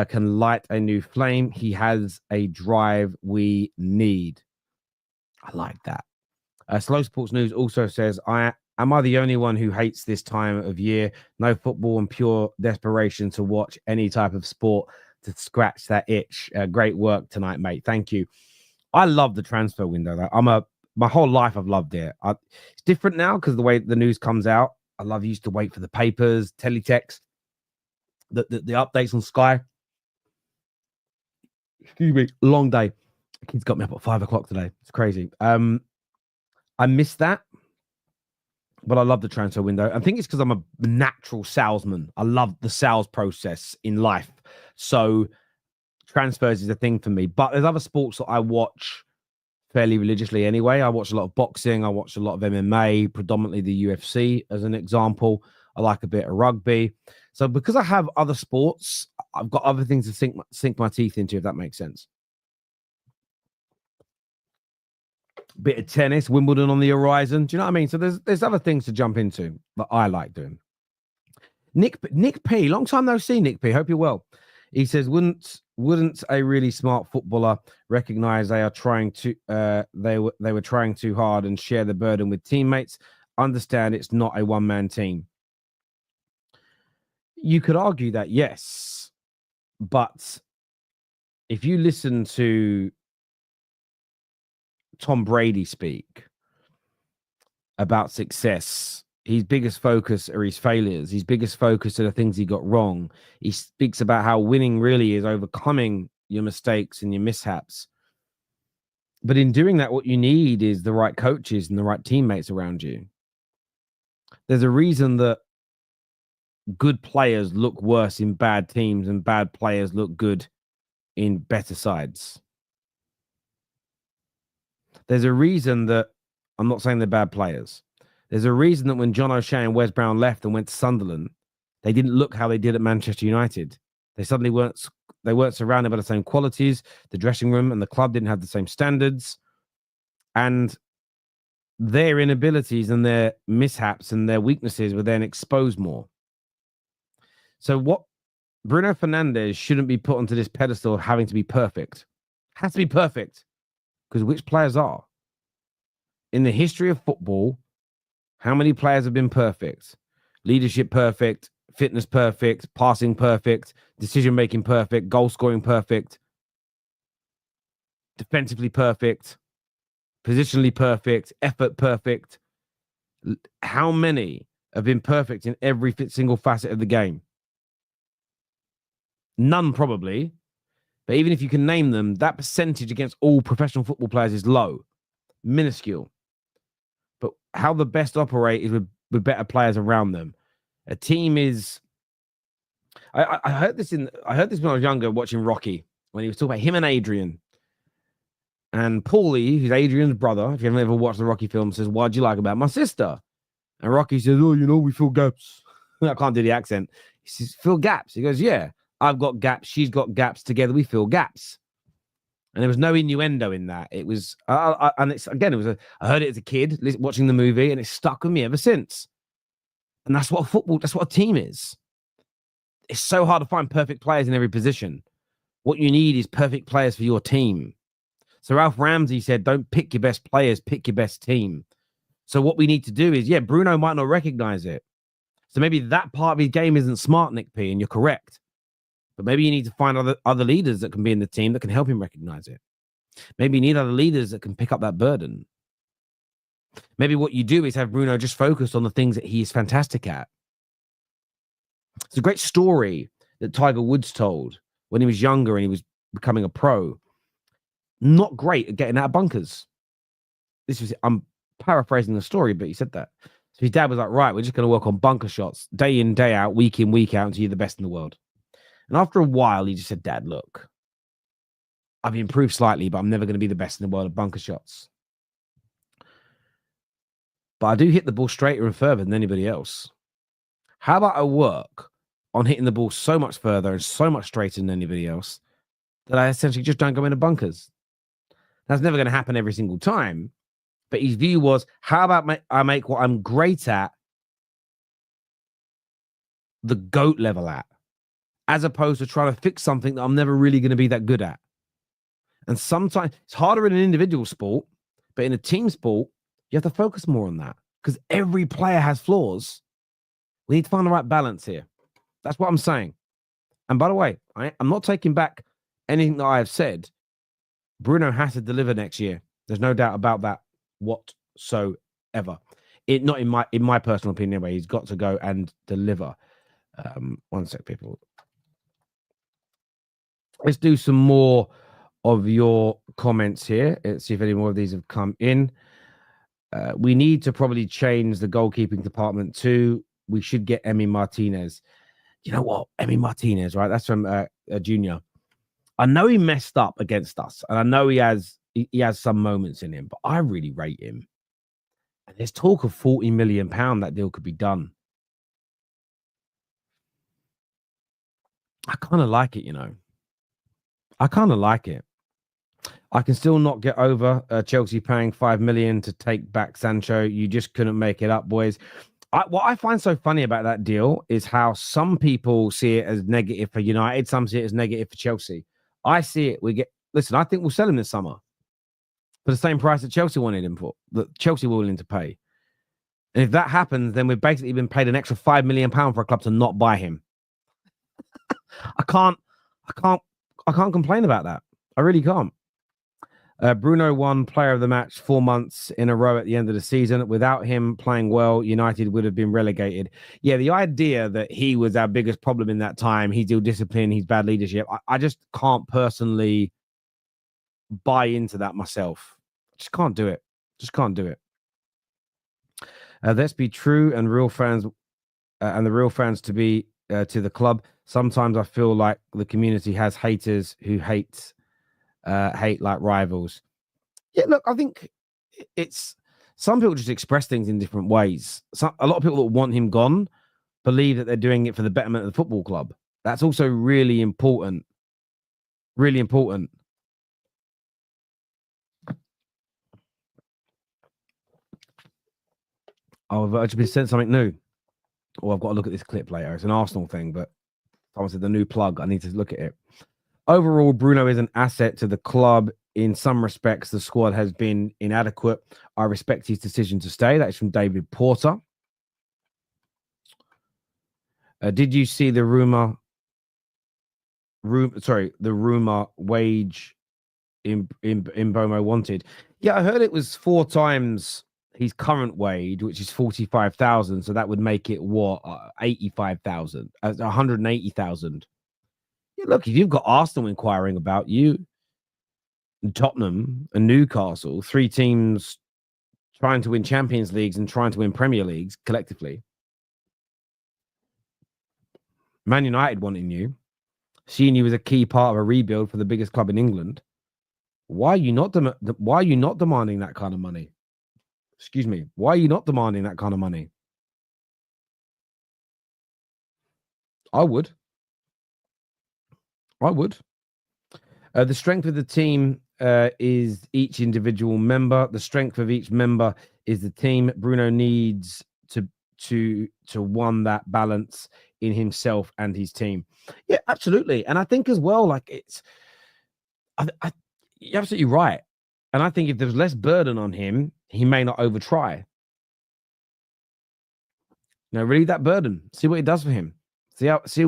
can light a new flame. He has a drive we need. I like that. Slow Sports News also says, am I the only one who hates this time of year? No football and pure desperation to watch any type of sport to scratch that itch. Great work tonight, mate. Thank you. I love the transfer window. My whole life I've loved it. It's different now because the way the news comes out. I used to wait for the papers, teletext, the updates on Sky. Excuse me, long day. The kids got me up at 5 o'clock today. It's crazy. I miss that, but I love the transfer window. I think it's because I'm a natural salesman. I love the sales process in life. So transfers is a thing for me. But there's other sports that I watch fairly religiously anyway. I watch a lot of boxing. I watch a lot of MMA, predominantly the UFC as an example. I like a bit of rugby. So because I have other sports, I've got other things to sink my teeth into, if that makes sense. Bit of tennis, Wimbledon on the horizon. Do you know what I mean? So there's other things to jump into that I like doing. Nick P, long time no see, Nick P. Hope you're well. He says, wouldn't a really smart footballer recognize they are trying to they were trying too hard and share the burden with teammates? Understand it's not a one-man team. You could argue that, yes, but if you listen to Tom Brady speak about success, his biggest focus are his failures. His biggest focus are the things he got wrong. He speaks about how winning really is overcoming your mistakes and your mishaps. But in doing that, what you need is the right coaches and the right teammates around you. There's a reason that good players look worse in bad teams and bad players look good in better sides. There's a reason that, I'm not saying they're bad players. There's a reason that when John O'Shea and Wes Brown left and went to Sunderland, they didn't look how they did at Manchester United. They suddenly weren't surrounded by the same qualities. The dressing room and the club didn't have the same standards. And their inabilities and their mishaps and their weaknesses were then exposed more. So what Bruno Fernandes shouldn't be put onto this pedestal of having to be perfect. Has to be perfect. Because which players are? In the history of football, how many players have been perfect? Leadership perfect, fitness perfect, passing perfect, decision-making perfect, goal-scoring perfect, defensively perfect, positionally perfect, effort perfect. How many have been perfect in every single facet of the game? None, probably. But even if you can name them, that percentage against all professional football players is low, minuscule. But how the best operate is with better players around them. A team is. I heard this when I was younger, watching Rocky, when he was talking about him and Adrian. And Paulie, who's Adrian's brother, if you've ever watched the Rocky film, says, "What do you like about my sister?" And Rocky says, "Oh, we fill gaps." I can't do the accent. He says, "Fill gaps." He goes, "Yeah, I've got gaps. She's got gaps. Together we fill gaps." And there was no innuendo in that. It was, and it's again, I heard it as a kid watching the movie, and it's stuck with me ever since. And that's what a team is. It's so hard to find perfect players in every position. What you need is perfect players for your team. So Ralph Ramsey said, "Don't pick your best players, pick your best team." So what we need to do is, Bruno might not recognize it. So maybe that part of his game isn't smart, Nick P, and you're correct. But maybe you need to find other leaders that can be in the team that can help him recognize it. Maybe you need other leaders that can pick up that burden. Maybe what you do is have Bruno just focus on the things that he is fantastic at. It's a great story that Tiger Woods told when he was younger and he was becoming a pro. Not great at getting out of bunkers. I'm paraphrasing the story, but he said that. So his dad was like, "Right, we're just going to work on bunker shots day in, day out, week in, week out until you're the best in the world." And after a while, he just said, "Dad, look, I've improved slightly, but I'm never going to be the best in the world at bunker shots. But I do hit the ball straighter and further than anybody else. How about I work on hitting the ball so much further and so much straighter than anybody else that I essentially just don't go into bunkers?" That's never going to happen every single time. But his view was, how about I make what I'm great at the GOAT level at, as opposed to trying to fix something that I'm never really going to be that good at. And sometimes it's harder in an individual sport, but in a team sport, you have to focus more on that because every player has flaws. We need to find the right balance here. That's what I'm saying. And by the way, I'm not taking back anything that I have said. Bruno has to deliver next year. There's no doubt about that whatsoever. Not in my personal opinion, anyway. He's got to go and deliver. One sec, people. Let's do some more of your comments here. Let's see if any more of these have come in. We need to probably change the goalkeeping department too. We should get Emi Martinez. You know what? Emi Martinez, right? That's from Junior. I know he messed up against us, and I know he has some moments in him, but I really rate him. And there's talk of £40 million that deal could be done. I kind of like it, I kind of like it. I can still not get over Chelsea paying $5 million to take back Sancho. You just couldn't make it up, boys. What I find so funny about that deal is how some people see it as negative for United, some see it as negative for Chelsea. I see it. Listen, I think we'll sell him this summer for the same price that Chelsea wanted him for, that Chelsea were willing to pay. And if that happens, then we've basically been paid an extra £5 million for a club to not buy him. I can't complain about that. I really can't. Bruno won player of the match 4 months in a row at the end of the season. Without him playing well, United would have been relegated. Yeah, the idea that he was our biggest problem in that time, he's ill-disciplined, he's bad leadership, I just can't personally buy into that myself. Just can't do it. Just can't do it. Let's be true and real fans, and the real fans to be to the club. Sometimes I feel like the community has haters who hate like rivals. Yeah, look, I think it's some people just express things in different ways. A lot of people that want him gone believe that they're doing it for the betterment of the football club. That's also really important. Really important. I've actually been sent something new. I've got to look at this clip later. It's an Arsenal thing, but someone said the new plug. I need to look at it. Overall, Bruno is an asset to the club. In some respects, the squad has been inadequate. I respect his decision to stay. That's from David Porter. Did you see the rumor wage in Mbuemo wanted? Yeah, I heard it was 4 times his current wage, which is 45,000. So that would make it what 85,000, 180,000. Yeah, look, if you've got Arsenal inquiring about you, and Tottenham and Newcastle, 3 teams trying to win Champions Leagues and trying to win Premier Leagues collectively. Man United wanting you, seeing you as a key part of a rebuild for the biggest club in England. Why are you not demanding that kind of money? Excuse me. Why are you not demanding that kind of money? I would. The strength of the team is each individual member. The strength of each member is the team. Bruno needs to want that balance in himself and his team. Yeah, absolutely. And I think as well, like you're absolutely right. And I think if there's less burden on him, he may not overtry. Now, relieve that burden. See what it does for him. See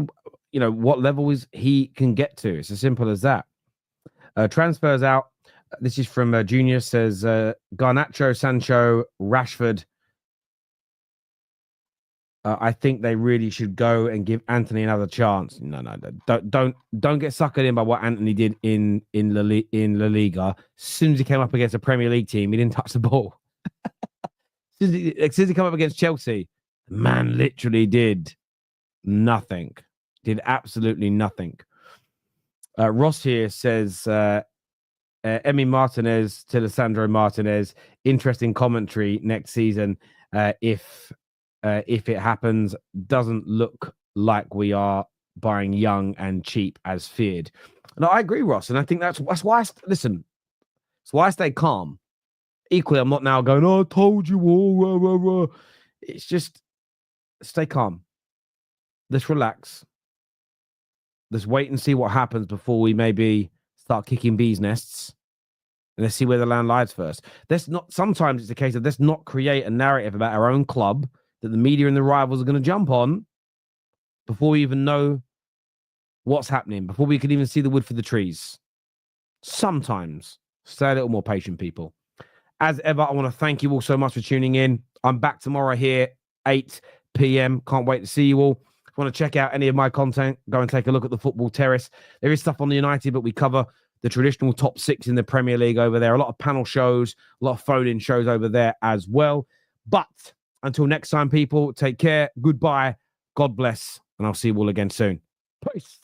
what level he can get to. It's as simple as that. Transfers out. This is from Junior. Says Garnacho, Sancho, Rashford. I think they really should go and give Anthony another chance. No, don't get suckered in by what Anthony did in La Liga. As soon as he came up against a Premier League team, he didn't touch the ball. As soon as he came up against Chelsea, man literally did nothing. Did absolutely nothing. Ross here says Emi Martinez to Lisandro Martinez. Interesting commentary next season. If it happens, doesn't look like we are buying young and cheap as feared. No, I agree, Ross, and I think that's why. Listen, that's why I stay calm. Equally, I'm not now going, "Oh, I told you all." It's just stay calm. Let's relax. Let's wait and see what happens before we maybe start kicking bees' nests. And let's see where the land lies first. Sometimes it's a case of let's not create a narrative about our own club that the media and the rivals are going to jump on before we even know what's happening, before we can even see the wood for the trees. Sometimes stay a little more patient, people. As ever, I want to thank you all so much for tuning in. I'm back tomorrow here, 8 p.m. Can't wait to see you all. If you want to check out any of my content, go and take a look at the Football Terrace. There is stuff on the United, but we cover the traditional top 6 in the Premier League over there. A lot of panel shows, a lot of phone-in shows over there as well. But until next time, people, take care. Goodbye. God bless. And I'll see you all again soon. Peace.